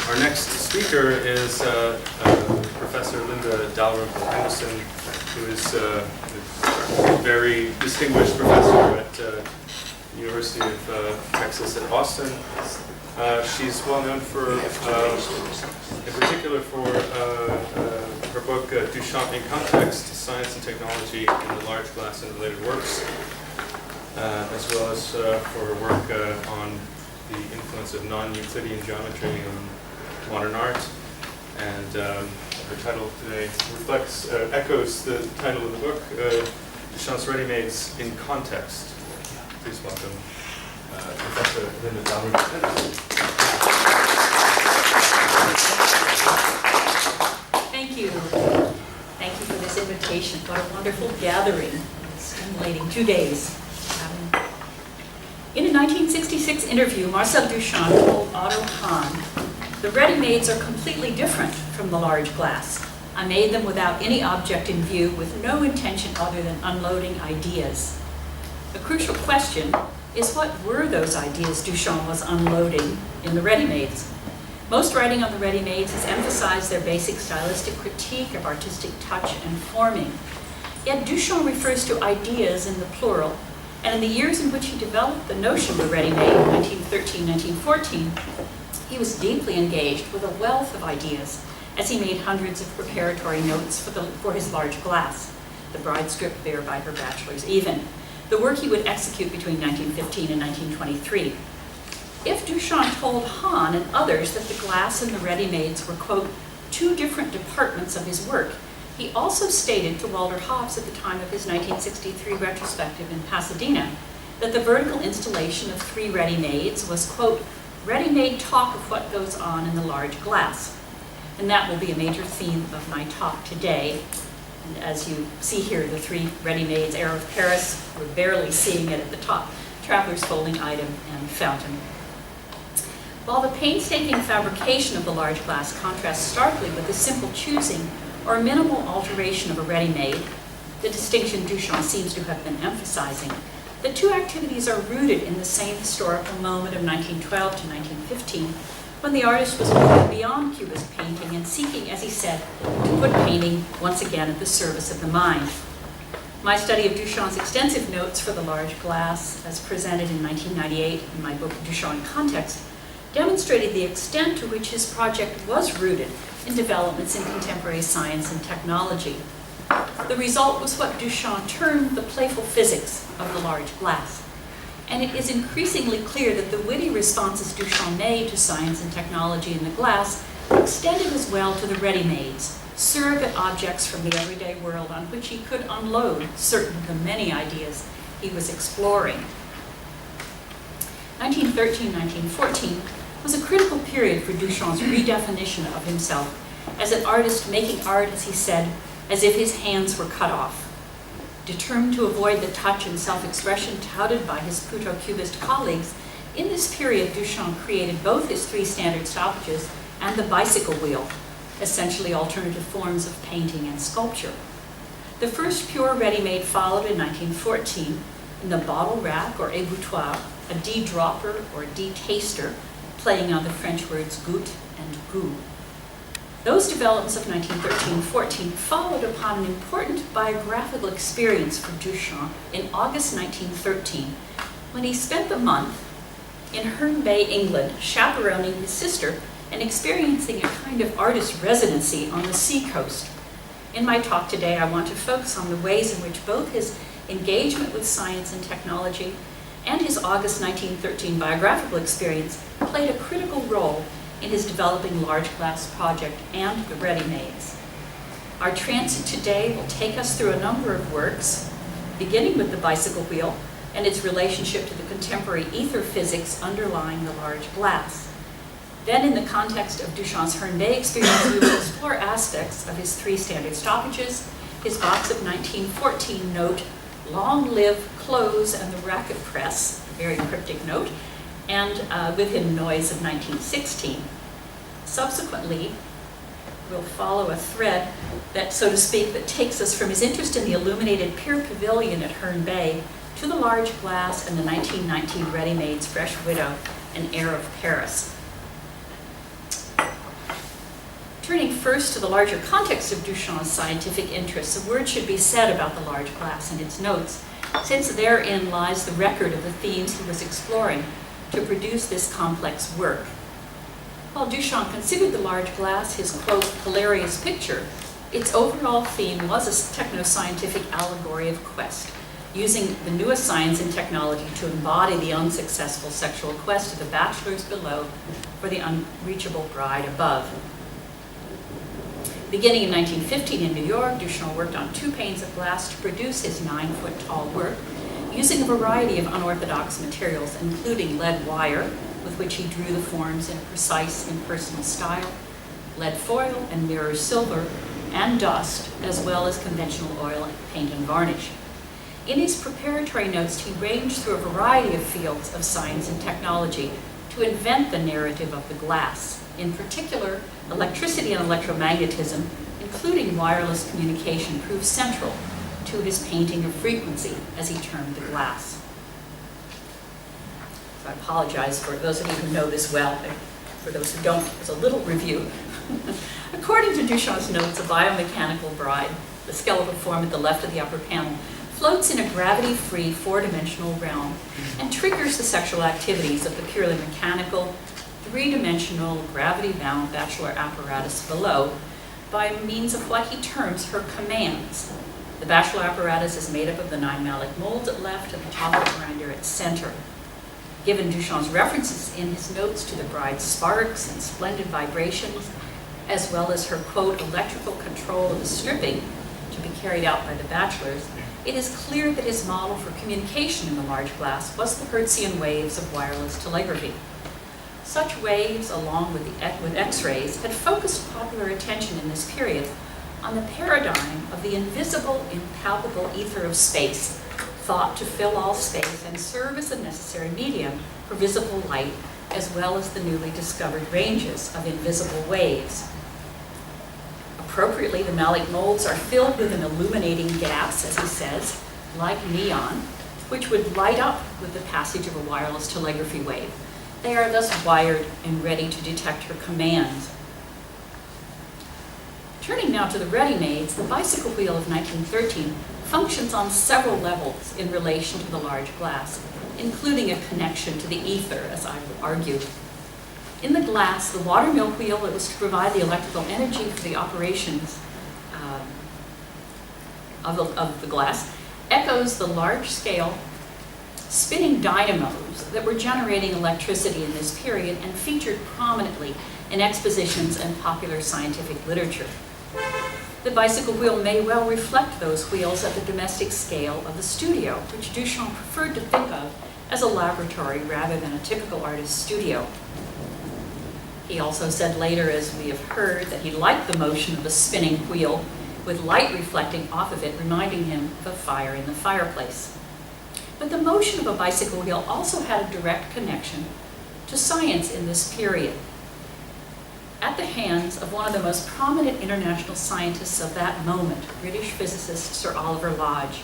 Our next speaker is Professor Linda Dalrymple Henderson, who is a very distinguished professor at the University of Texas at Austin. She's well known for, in particular for her book Duchamp in Context, Science and Technology in the Large Glass and Related Works, as well as for her work on the influence of non-Euclidean geometry on modern art. And her title today echoes the title of the book, Duchamp's Readymades in Context. Please welcome Professor Linda Dalrymple Henderson. Thank you. Thank you for this invitation. What a wonderful gathering. Stimulating 2 days. In a 1966 interview, Marcel Duchamp told Otto Hahn, "The Readymades are completely different from the large glass. I made them without any object in view, with no intention other than unloading ideas." The crucial question is, what were those ideas Duchamp was unloading in the Readymades? Most writing on the Readymades has emphasized their basic stylistic critique of artistic touch and forming. Yet Duchamp refers to ideas in the plural, and in the years in which he developed the notion of the Readymade, 1913-1914, he was deeply engaged with a wealth of ideas as he made hundreds of preparatory notes for his large glass, the bride script there by her bachelor's even, the work he would execute between 1915 and 1923. If Duchamp told Hahn and others that the glass and the Readymades were, quote, two different departments of his work, he also stated to Walter Hopps at the time of his 1963 retrospective in Pasadena that the vertical installation of 3 Readymades was, quote, ready-made talk of what goes on in the large glass. And that will be a major theme of my talk today. And as you see here, the 3 Readymades, Air of Paris, we're barely seeing it at the top, Traveler's Folding Item, and Fountain. While the painstaking fabrication of the large glass contrasts starkly with the simple choosing or minimal alteration of a ready-made, the distinction Duchamp seems to have been emphasizing, the two activities are rooted in the same historical moment of 1912 to 1915, when the artist was moving beyond Cubist painting and seeking, as he said, to put painting once again at the service of the mind. My study of Duchamp's extensive notes for the large glass, as presented in 1998 in my book Duchamp in Context, demonstrated the extent to which his project was rooted in developments in contemporary science and technology. The result was what Duchamp termed the playful physics of the large glass. And it is increasingly clear that the witty responses Duchamp made to science and technology in the glass extended as well to the Readymades, surrogate objects from the everyday world on which he could unload certain of the many ideas he was exploring. 1913-1914 was a critical period for Duchamp's redefinition of himself as an artist making art, as he said, as if his hands were cut off. Determined to avoid the touch and self-expression touted by his Proto-Cubist colleagues, in this period Duchamp created both his 3 standard stoppages and the bicycle wheel, essentially alternative forms of painting and sculpture. The first pure ready-made followed in 1914 in the bottle rack or éboutoir, a D-dropper or D-taster, playing on the French words goutte and goût. Those developments of 1913-14 followed upon an important biographical experience for Duchamp in August 1913, when he spent the month in Herne Bay, England, chaperoning his sister and experiencing a kind of artist residency on the seacoast. In my talk today, I want to focus on the ways in which both his engagement with science and technology and his August 1913 biographical experience played a critical role in his developing large glass project and the Readymades. Our transit today will take us through a number of works, beginning with the bicycle wheel and its relationship to the contemporary ether physics underlying the large glass. Then, in the context of Duchamp's Herne Bay experience, we will explore aspects of his 3 standard stoppages, his box of 1914 note, "Long live clothes and the racket press," a very cryptic note, and with him noise of 1916. Subsequently, we'll follow a thread that, so to speak, that takes us from his interest in the illuminated pier pavilion at Herne Bay to the large glass and the 1919 Readymades Fresh Widow and Air of Paris. Turning first to the larger context of Duchamp's scientific interests, a word should be said about the large glass and its notes, since therein lies the record of the themes he was exploring to produce this complex work. While Duchamp considered the large glass his, quote, hilarious picture, its overall theme was a techno-scientific allegory of quest, using the newest science and technology to embody the unsuccessful sexual quest of the bachelors below for the unreachable bride above. Beginning in 1915 in New York, Duchamp worked on 2 panes of glass to produce his 9-foot-tall work, using a variety of unorthodox materials, including lead wire, with which he drew the forms in a precise, impersonal style, lead foil and mirror silver, and dust, as well as conventional oil, paint, and varnish. In his preparatory notes, he ranged through a variety of fields of science and technology to invent the narrative of the glass. In particular, electricity and electromagnetism, including wireless communication, proved central to his painting of frequency, as he termed the glass. So I apologize for those of you who know this well, and for those who don't, there's a little review. According to Duchamp's notes, a biomechanical bride, the skeletal form at the left of the upper panel, floats in a gravity-free 4-dimensional realm and triggers the sexual activities of the purely mechanical, 3-dimensional, gravity-bound bachelor apparatus below by means of what he terms her commands. The bachelor apparatus is made up of the 9 mallet molds at left and the topple grinder at center. Given Duchamp's references in his notes to the bride's sparks and splendid vibrations, as well as her, quote, electrical control of the stripping to be carried out by the bachelors, it is clear that his model for communication in the large glass was the Hertzian waves of wireless telegraphy. Such waves, along with X-rays, had focused popular attention in this period on the paradigm of the invisible, impalpable ether of space, thought to fill all space and serve as a necessary medium for visible light, as well as the newly discovered ranges of invisible waves. Appropriately, the mallet molds are filled with an illuminating gas, as he says, like neon, which would light up with the passage of a wireless telegraphy wave. They are thus wired and ready to detect her commands. Turning now to the Readymades, the bicycle wheel of 1913 functions on several levels in relation to the large glass, including a connection to the ether, as I would argue. In the glass, the water mill wheel that was to provide the electrical energy for the operations of the glass echoes the large-scale spinning dynamos that were generating electricity in this period and featured prominently in expositions and popular scientific literature. The bicycle wheel may well reflect those wheels at the domestic scale of the studio, which Duchamp preferred to think of as a laboratory rather than a typical artist's studio. He also said later, as we have heard, that he liked the motion of the spinning wheel with light reflecting off of it, reminding him of a fire in the fireplace. But the motion of a bicycle wheel also had a direct connection to science in this period. At the hands of one of the most prominent international scientists of that moment, British physicist Sir Oliver Lodge.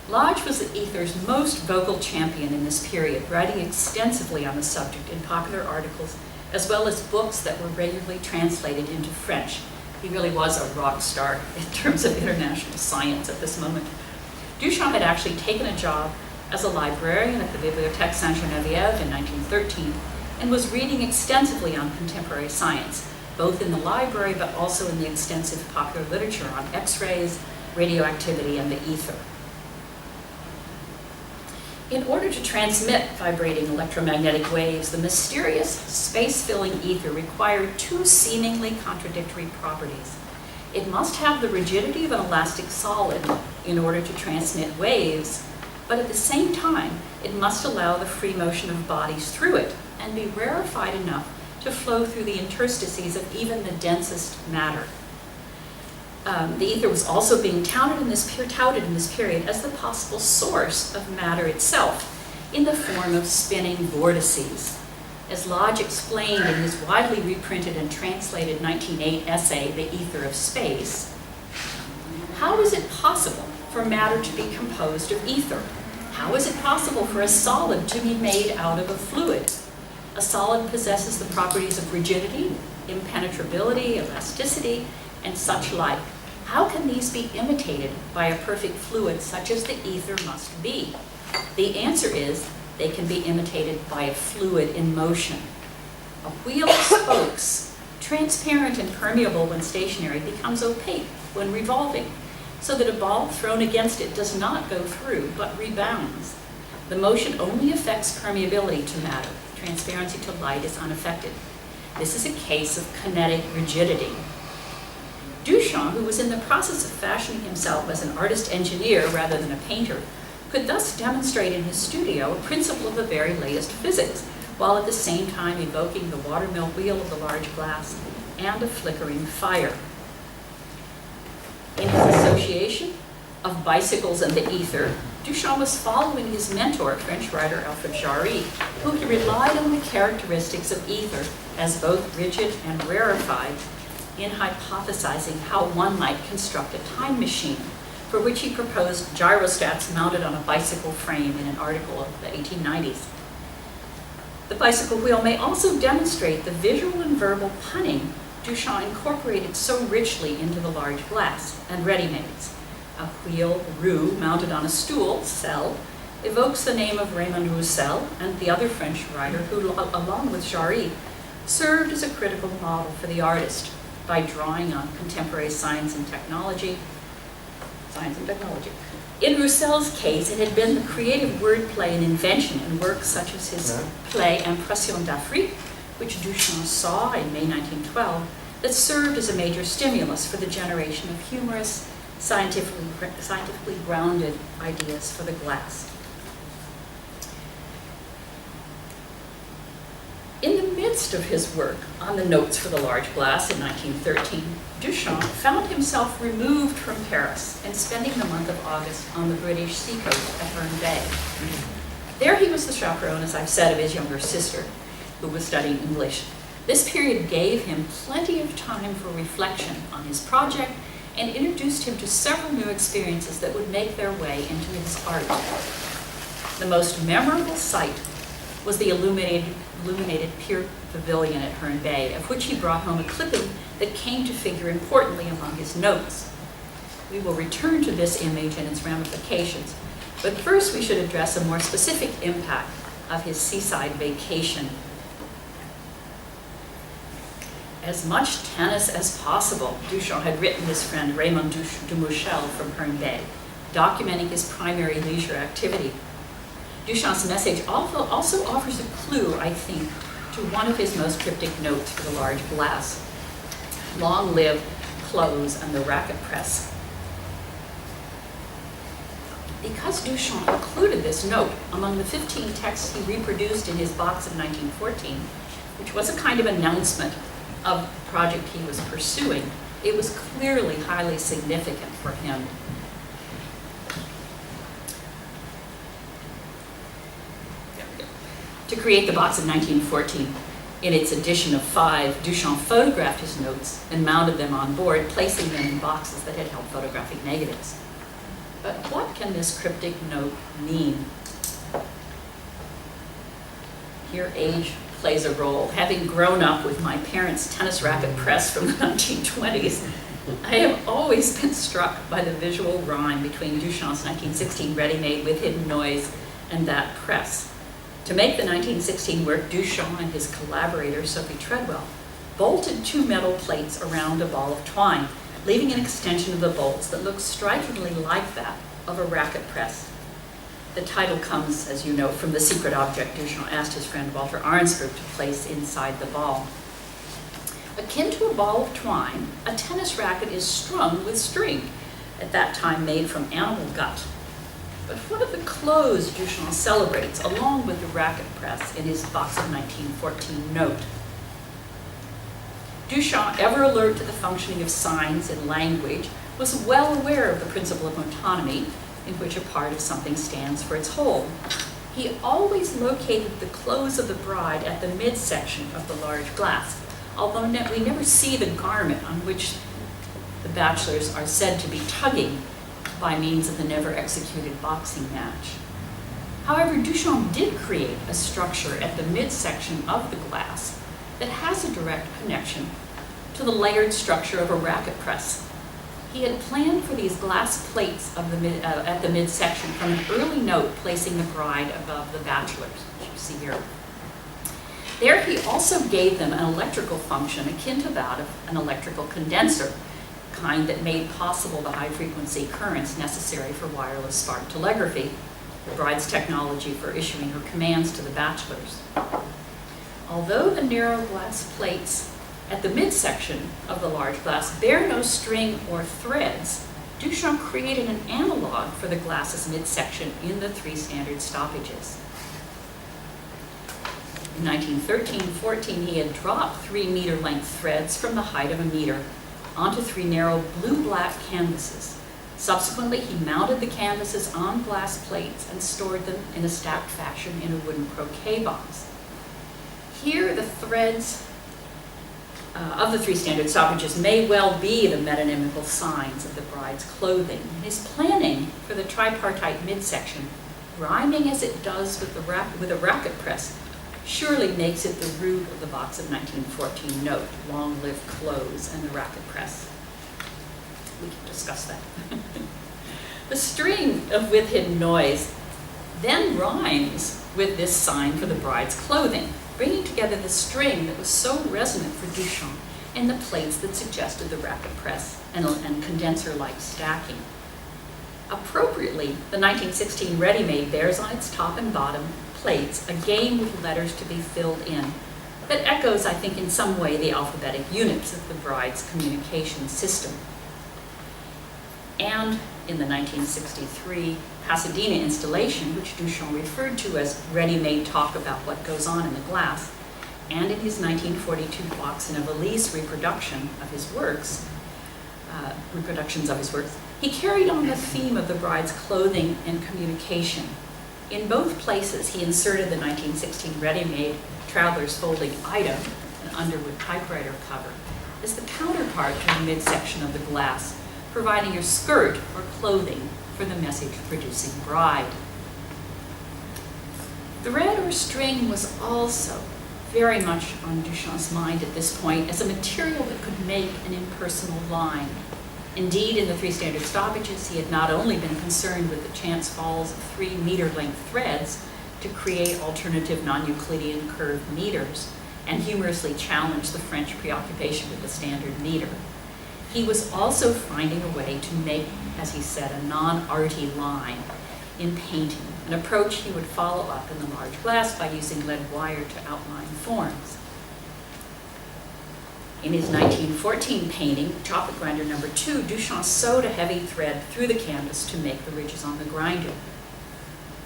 Lodge was the ether's most vocal champion in this period, writing extensively on the subject in popular articles, as well as books that were regularly translated into French. He really was a rock star in terms of international science at this moment. Duchamp had actually taken a job as a librarian at the Bibliothèque Sainte-Geneviève in 1913 and was reading extensively on contemporary science, both in the library but also in the extensive popular literature on X-rays, radioactivity, and the ether. In order to transmit vibrating electromagnetic waves, the mysterious space-filling ether required 2 seemingly contradictory properties. It must have the rigidity of an elastic solid in order to transmit waves, but at the same time, it must allow the free motion of bodies through it and be rarefied enough to flow through the interstices of even the densest matter. The ether was also being touted in this period as the possible source of matter itself in the form of spinning vortices. As Lodge explained in his widely reprinted and translated 1908 essay, The Ether of Space, how is it possible for matter to be composed of ether? How is it possible for a solid to be made out of a fluid? A solid possesses the properties of rigidity, impenetrability, elasticity, and such like. How can these be imitated by a perfect fluid such as the ether must be? The answer is they can be imitated by a fluid in motion. A wheel of spokes, transparent and permeable when stationary, becomes opaque when revolving, so that a ball thrown against it does not go through, but rebounds. The motion only affects permeability to matter. Transparency to light is unaffected. This is a case of kinetic rigidity. Duchamp, who was in the process of fashioning himself as an artist-engineer rather than a painter, could thus demonstrate in his studio a principle of the very latest physics, while at the same time evoking the watermill wheel of the large glass and a flickering fire. In his association of bicycles and the ether, Duchamp was following his mentor, French writer Alfred Jarry, who relied on the characteristics of ether as both rigid and rarefied in hypothesizing how one might construct a time machine, for which he proposed gyrostats mounted on a bicycle frame in an article of the 1890s. The bicycle wheel may also demonstrate the visual and verbal punning Duchamp incorporated so richly into the large glass and Readymades. A wheel, roue, mounted on a stool, selle, evokes the name of Raymond Roussel and the other French writer who, along with Jarry, served as a critical model for the artist by drawing on contemporary science and technology. In Roussel's case, it had been the creative wordplay and invention in works such as his play Impression d'Afrique, which Duchamp saw in May 1912, that served as a major stimulus for the generation of humorous, scientifically grounded ideas for the glass. In the midst of his work on the notes for the large glass in 1913, Duchamp found himself removed from Paris and spending the month of August on the British seacoast at Herne Bay. There he was the chaperone, as I've said, of his younger sister, who was studying English. This period gave him plenty of time for reflection on his project and introduced him to several new experiences that would make their way into his art. The most memorable sight was the illuminated pier pavilion at Herne Bay, of which he brought home a clipping that came to figure importantly among his notes. We will return to this image and its ramifications, but first we should address a more specific impact of his seaside vacation. As much tennis as possible, Duchamp had written his friend Raymond Duchamb's from Herne Bay, documenting his primary leisure activity. Duchamp's message also offers a clue, I think, to one of his most cryptic notes for the large glass. Long live clothes and the racket press. Because Duchamp included this note among the 15 texts he reproduced in his box of 1914, which was a kind of announcement of the project he was pursuing, it was clearly highly significant for him. To create the box of 1914, in its edition of 5, Duchamp photographed his notes and mounted them on board, placing them in boxes that had held photographic negatives. But what can this cryptic note mean? Here age plays a role. Having grown up with my parents' tennis racket press from the 1920s, I have always been struck by the visual rhyme between Duchamp's 1916 Ready-Made with Hidden Noise and that press. To make the 1916 work, Duchamp and his collaborator, Sophie Treadwell, bolted 2 metal plates around a ball of twine, leaving an extension of the bolts that looks strikingly like that of a racket press. The title comes, as you know, from the secret object Duchamp asked his friend Walter Arnsberg to place inside the ball. Akin to a ball of twine, a tennis racket is strung with string, at that time made from animal gut. But what of the clothes Duchamp celebrates along with the racket press in his box of 1914 note? Duchamp, ever alert to the functioning of signs and language, was well aware of the principle of autonomy, in which a part of something stands for its whole. He always located the clothes of the bride at the midsection of the large glass, although we never see the garment on which the bachelors are said to be tugging by means of the never executed boxing match. However, Duchamp did create a structure at the midsection of the glass that has a direct connection to the layered structure of a racket press. He had planned for these glass plates of at the midsection from an early note placing the bride above the bachelors, which you see here. There he also gave them an electrical function akin to that of an electrical condenser, kind that made possible the high-frequency currents necessary for wireless spark telegraphy, the bride's technology for issuing her commands to the bachelors. Although the narrow glass plates at the midsection of the large glass bear no string or threads, Duchamp created an analog for the glass's midsection in the 3 standard stoppages. In 1913-14, he had dropped 3 meter-length threads from the height of a meter onto 3 narrow blue-black canvases. Subsequently, he mounted the canvases on glass plates and stored them in a stacked fashion in a wooden croquet box. Here, the threads of the 3 standard stoppages may well be the metonymical signs of the bride's clothing. His planning for the tripartite midsection, rhyming as it does with a racket press, surely makes it the root of the box of 1914 note, long live clothes and the racket press. We can discuss that. The string of with hidden noise then rhymes with this sign for the bride's clothing, bringing together the string that was so resonant for Duchamp and the plates that suggested the racket press and condenser-like stacking. Appropriately, the 1916 Readymade bears on its top and bottom plates a game with letters to be filled in that echoes, I think, in some way the alphabetic units of the bride's communication system. And in the 1963 Pasadena installation, which Duchamp referred to as ready-made talk about what goes on in the glass, and in his 1942 Box and a Valise reproductions of his works, he carried on the theme of the bride's clothing and communication. In both places, he inserted the 1916 Ready-Made Traveler's Folding Item, an Underwood typewriter cover, as the counterpart to the midsection of the glass, providing a skirt or clothing for the message-producing bride. Thread or string was also very much on Duchamp's mind at this point as a material that could make an impersonal line. Indeed, in the 3 standard stoppages, he had not only been concerned with the chance falls of 3 meter-length threads to create alternative non-Euclidean curved meters, and humorously challenged the French preoccupation with the standard meter. He was also finding a way to make, as he said, a non-arty line in painting, an approach he would follow up in the large glass by using lead wire to outline forms. In his 1914 painting, Chocolate Grinder No. 2, Duchamp sewed a heavy thread through the canvas to make the ridges on the grinder.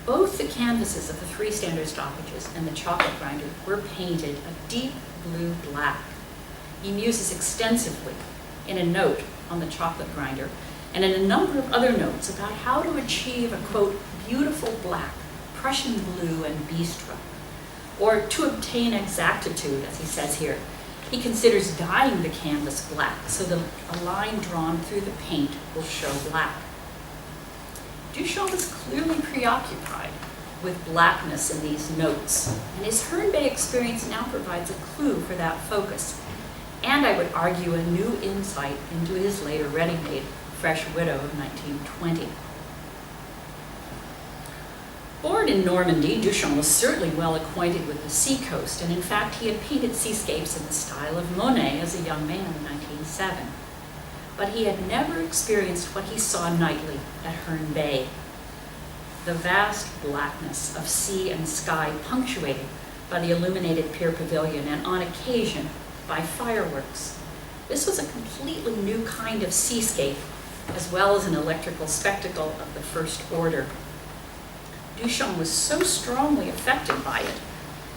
Both the canvases of the 3 standard stoppages and the chocolate grinder were painted a deep blue-black. He muses extensively in a note on the chocolate grinder and in a number of other notes about how to achieve a, quote, beautiful black, Prussian blue and bistre, or to obtain exactitude, as he says here. He considers dyeing the canvas black so that a line drawn through the paint will show black. Duchamp was clearly preoccupied with blackness in these notes, and his Herne Bay experience now provides a clue for that focus, and I would argue a new insight into his later ready-made Fresh Widow of 1920. Born in Normandy, Duchamp was certainly well acquainted with the seacoast, and in fact he had painted seascapes in the style of Monet as a young man in 1907. But he had never experienced what he saw nightly at Herne Bay, the vast blackness of sea and sky punctuated by the illuminated pier pavilion and on occasion by fireworks. This was a completely new kind of seascape, as well as an electrical spectacle of the first order. Duchamp was so strongly affected by it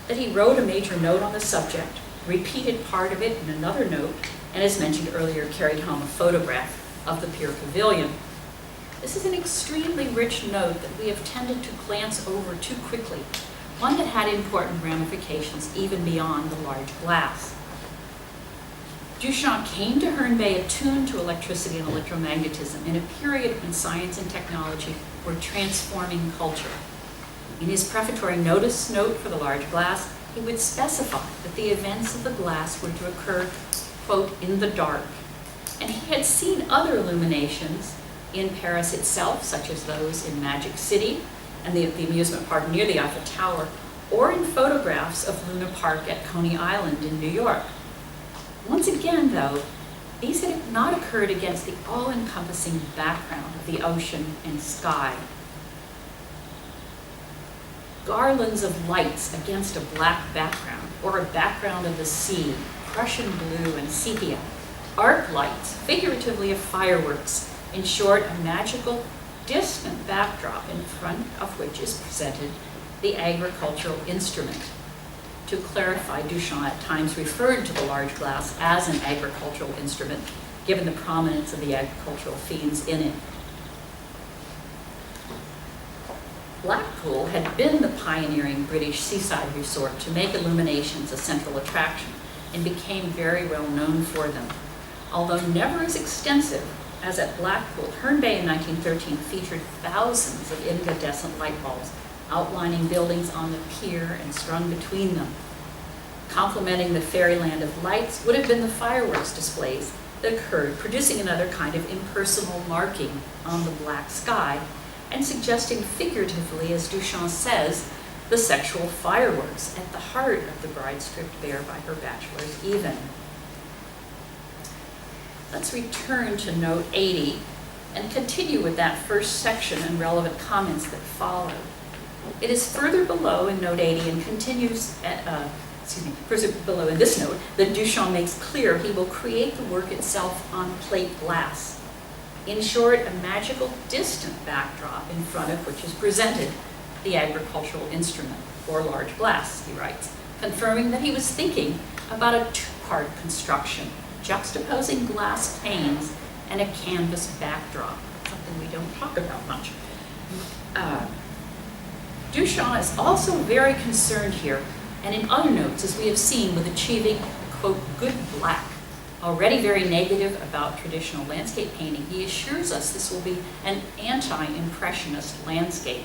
that he wrote a major note on the subject, repeated part of it in another note, and as mentioned earlier, carried home a photograph of the pier pavilion. This is an extremely rich note that we have tended to glance over too quickly, one that had important ramifications even beyond the large glass. Duchamp came to Herne Bay attuned to electricity and electromagnetism in a period when science and technology were transforming culture. In his prefatory notice note for the large glass, he would specify that the events of the glass were to occur, quote, in the dark. And he had seen other illuminations in Paris itself, such as those in Magic City and the amusement park near the Eiffel Tower, or in photographs of Luna Park at Coney Island in New York. Once again, though, these had not occurred against the all-encompassing background of the ocean and sky. Garlands of lights against a black background, or a background of the sea, Prussian blue and sepia, arc lights, figuratively of fireworks, in short, a magical, distant backdrop in front of which is presented the agricultural instrument. To clarify, Duchamp at times referred to the large glass as an agricultural instrument, given the prominence of the agricultural themes in it. Blackpool had been the pioneering British seaside resort to make illuminations a central attraction and became very well known for them. Although never as extensive as at Blackpool, Herne Bay in 1913 featured thousands of incandescent light bulbs outlining buildings on the pier and strung between them. Complementing the fairyland of lights would have been the fireworks displays that occurred, producing another kind of impersonal marking on the black sky and suggesting figuratively, as Duchamp says, the sexual fireworks at the heart of the bride stripped bare by her bachelor's even. Let's return to note 80 and continue with that first section and relevant comments that follow. It is further below in note 80 and continues further below in this note that Duchamp makes clear he will create the work itself on plate glass. In short, a magical distant backdrop in front of which is presented the agricultural instrument, or large glass, he writes, confirming that he was thinking about a two-part construction, juxtaposing glass panes and a canvas backdrop, something we don't talk about much. Duchamp is also very concerned here, and in other notes, as we have seen, with achieving, quote, good black. Already very negative about traditional landscape painting, he assures us this will be an anti-impressionist landscape.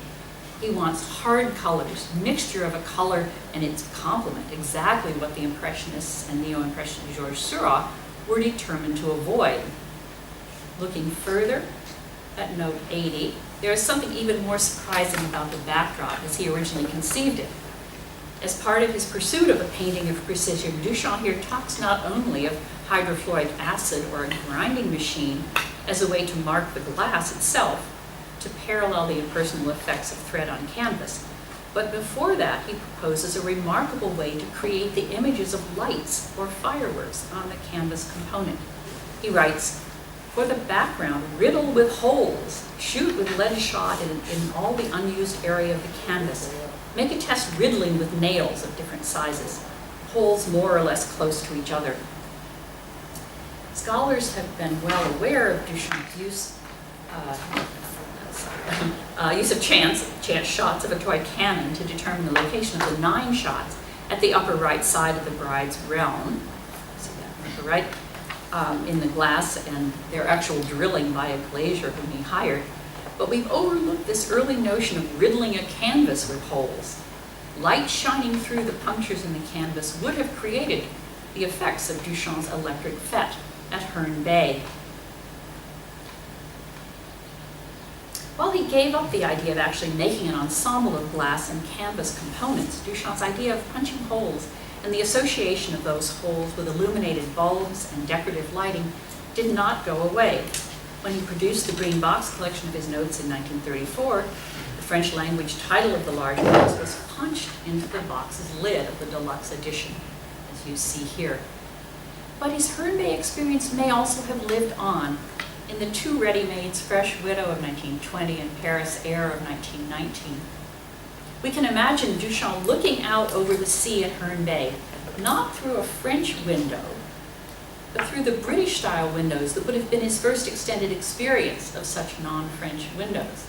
He wants hard colors, mixture of a color and its complement, exactly what the Impressionists and Neo-Impressionists Georges Seurat were determined to avoid. Looking further at note 80, there is something even more surprising about the backdrop as he originally conceived it. As part of his pursuit of a painting of precision, Duchamp here talks not only of hydrofluoric acid or a grinding machine as a way to mark the glass itself, to parallel the impersonal effects of thread on canvas, but before that he proposes a remarkable way to create the images of lights or fireworks on the canvas component. He writes, for the background, riddle with holes, shoot with lead shot in all the unused area of the canvas. Make a test riddling with nails of different sizes, holes more or less close to each other. Scholars have been well aware of Duchamp's use of chance shots of a toy cannon to determine the location of the 9 shots at the upper right side of the bride's realm. See that upper right? In the glass, and their actual drilling by a glazier whom he hired. But we've overlooked this early notion of riddling a canvas with holes. Light shining through the punctures in the canvas would have created the effects of Duchamp's electric fete at Herne Bay. While he gave up the idea of actually making an ensemble of glass and canvas components, Duchamp's idea of punching holes and the association of those holes with illuminated bulbs and decorative lighting did not go away. When he produced the green box collection of his notes in 1934, the French language title of the large box was punched into the box's lid of the deluxe edition, as you see here. But his Herne Bay experience may also have lived on in the 2 Readymades, Fresh Widow of 1920 and Paris Air of 1919. We can imagine Duchamp looking out over the sea at Herne Bay, not through a French window, but through the British-style windows that would have been his first extended experience of such non-French windows.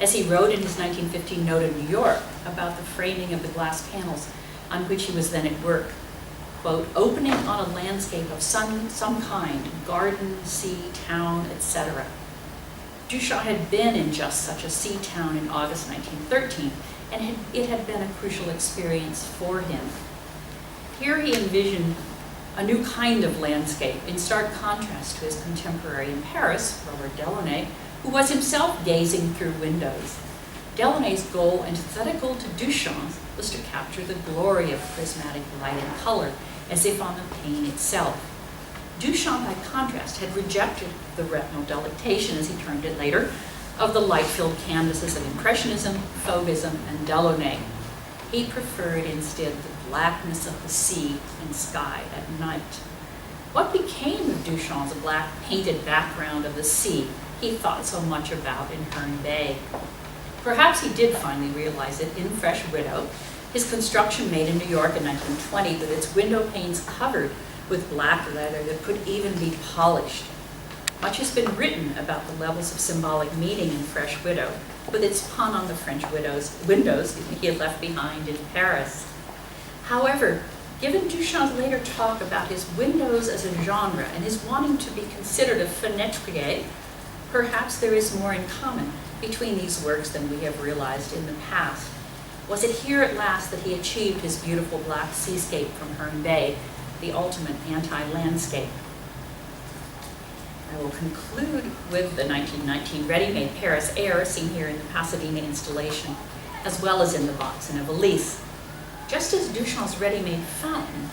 As he wrote in his 1915 note in New York about the framing of the glass panels on which he was then at work, quote, opening on a landscape of some kind, garden, sea, town, etc. Duchamp had been in just such a sea town in August 1913 and it had been a crucial experience for him. Here he envisioned a new kind of landscape in stark contrast to his contemporary in Paris, Robert Delaunay, who was himself gazing through windows. Delaunay's goal, antithetical to Duchamp's, was to capture the glory of prismatic light and color, as if on the pane itself. Duchamp, by contrast, had rejected the retinal delectation, as he termed it later, of the light-filled canvases of Impressionism, Fauvism, and Delaunay. He preferred instead the blackness of the sea and sky at night. What became of Duchamp's black painted background of the sea he thought so much about in Herne Bay? Perhaps he did finally realize it in Fresh Widow, his construction made in New York in 1920 with its window panes covered with black leather that could even be polished. Much has been written about the levels of symbolic meaning in Fresh Widow, with its pun on the French windows he had left behind in Paris. However, given Duchamp's later talk about his windows as a genre and his wanting to be considered a fenêtrier, perhaps there is more in common between these works than we have realized in the past. Was it here at last that he achieved his beautiful black seascape from Herne Bay, the ultimate anti-landscape? I will conclude with the 1919 ready-made Paris Air, seen here in the Pasadena installation, as well as in the box in a valise. Just as Duchamp's ready-made fountain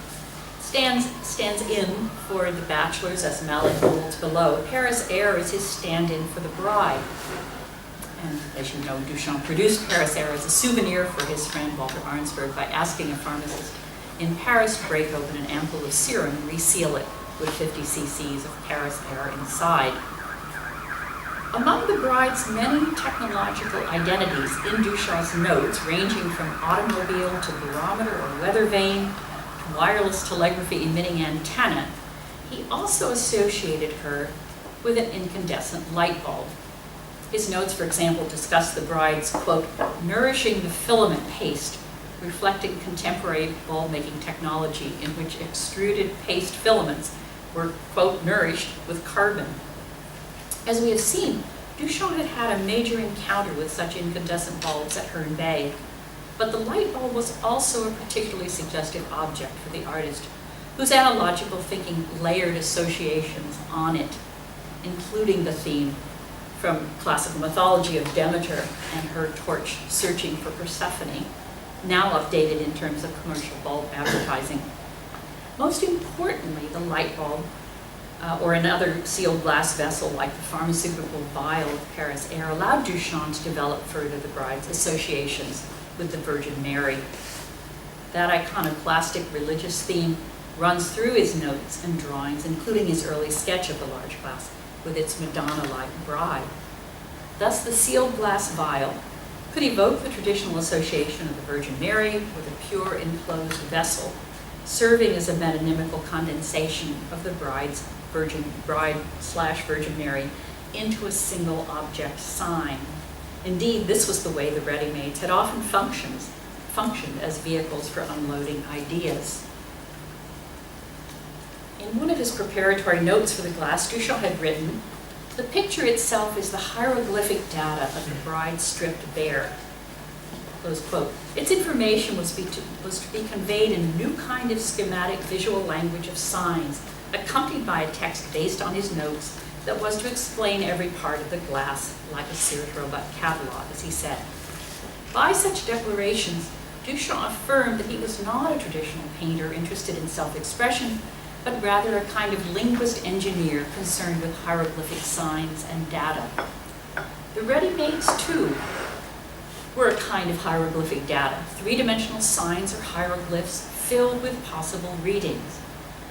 stands in for the bachelors as Mallet holds below, Paris Air is his stand-in for the bride. And as you know, Duchamp produced Paris Air as a souvenir for his friend Walter Arnsberg by asking a pharmacist in Paris to break open an ampoule of serum and reseal it with 50 cc's of Paris Air inside. Among the bride's many technological identities in Duchamp's notes, ranging from automobile to barometer or weather vane to wireless telegraphy emitting antenna, he also associated her with an incandescent light bulb. His notes, for example, discuss the bride's, quote, nourishing the filament paste, reflecting contemporary bulb-making technology in which extruded paste filaments were, quote, nourished with carbon. As we have seen, Duchamp had had a major encounter with such incandescent bulbs at Herne Bay, but the light bulb was also a particularly suggestive object for the artist, whose analogical thinking layered associations on it, including the theme from classical mythology of Demeter and her torch searching for Persephone, now updated in terms of commercial bulb advertising. Most importantly, the light bulb, or another sealed glass vessel like the pharmaceutical vial of Paris Air, allowed Duchamp to develop further the bride's associations with the Virgin Mary. That iconoclastic religious theme runs through his notes and drawings, including his early sketch of the large glass with its Madonna-like bride. Thus, the sealed glass vial could evoke the traditional association of the Virgin Mary with a pure enclosed vessel, serving as a metonymical condensation of the bride/Virgin Mary into a single object sign. Indeed, this was the way the ready-mades had often functioned as vehicles for unloading ideas. In one of his preparatory notes for the glass, Duchamp had written, "The picture itself is the hieroglyphic data of the bride stripped bare." Close quote. Its information was to be conveyed in a new kind of schematic visual language of signs, accompanied by a text based on his notes that was to explain every part of the glass, like a Sears Roebuck catalog, as he said. By such declarations, Duchamp affirmed that he was not a traditional painter interested in self-expression, but rather a kind of linguist engineer concerned with hieroglyphic signs and data. The ready-mades, too, were a kind of hieroglyphic data, three-dimensional signs or hieroglyphs filled with possible readings.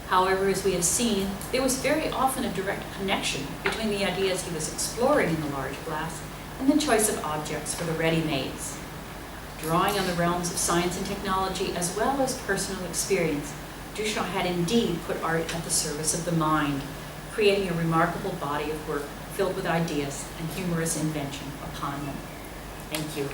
However, as we have seen, there was very often a direct connection between the ideas he was exploring in the large glass and the choice of objects for the ready-mades. Drawing on the realms of science and technology as well as personal experience, Duchamp had indeed put art at the service of the mind, creating a remarkable body of work filled with ideas and humorous invention upon them. Thank you.